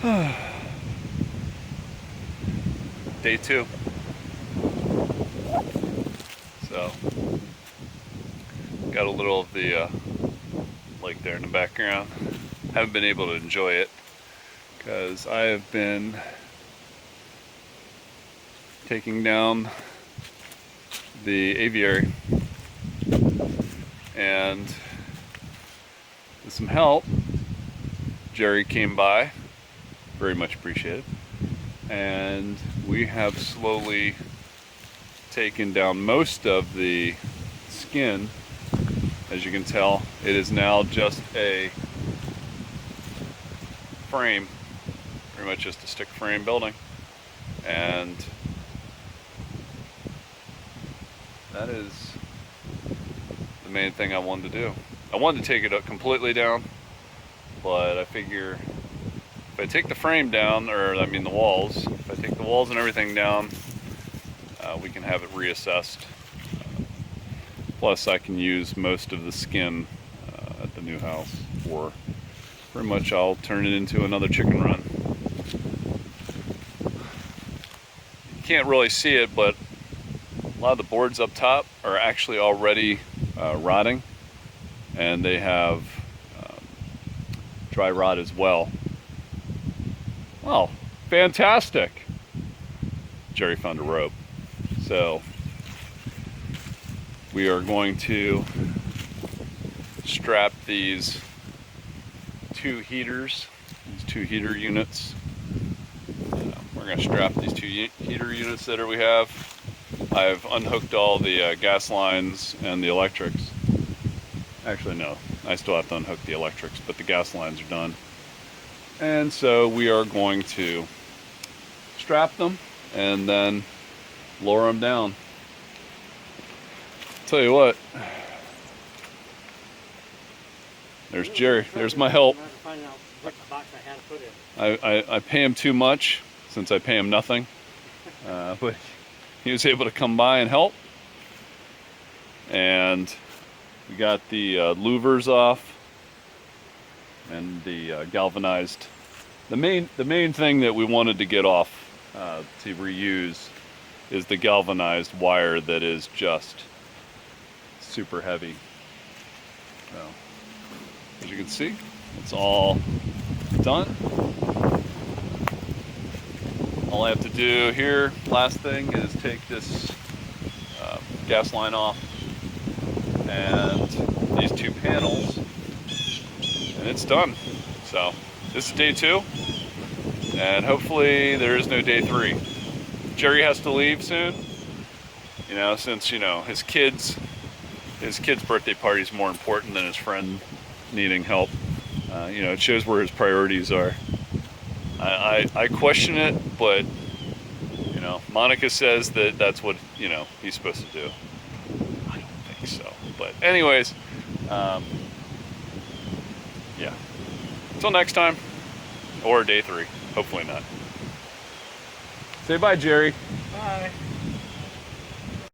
Day 2. So, got a little of the lake there in the background. Haven't been able to enjoy it because I have been taking down the aviary, and with some help, Jerry came by, very much appreciated, and we have slowly taken down most of the skin. As you can tell, it is now just a frame, pretty much just a stick frame building, and that is the main thing I wanted to do. I wanted to take it up completely down, but I figure if I take the frame down, or I mean the walls, if I take the walls and everything down, we can have it reassessed. Plus I can use most of the skin at the new house, or pretty much I'll turn it into another chicken run. You can't really see it, but a lot of the boards up top are actually already rotting, and they have dry rot as well. Well, fantastic! Jerry found a rope. So we are going to strap these two heaters, these two heater units. We're going to strap these two heater units that we have. I've unhooked all the gas lines and the electrics. Actually, no, I still have to unhook the electrics, but the gas lines are done. And so we are going to strap them and then lower them down. Tell you what, there's Jerry, there's my help. I pay him too much, since I pay him nothing, but he was able to come by and help. And we got the louvers off and the galvanized. The main thing that we wanted to get off to reuse is the galvanized wire that is just super heavy. So, as you can see, it's all done. All I have to do here, last thing, is take this gas line off and these two panels, and it's done. So this is day 2, and hopefully there is no day 3. Jerry has to leave soon, you know, since, you know, his kid's birthday party is more important than his friend needing help. You know, it shows where his priorities are. I question it, but, you know, Monica says that that's what, you know, he's supposed to do. I don't think so. But anyways, yeah. Until next time, or day 3. Hopefully not. Say bye, Jerry. Bye.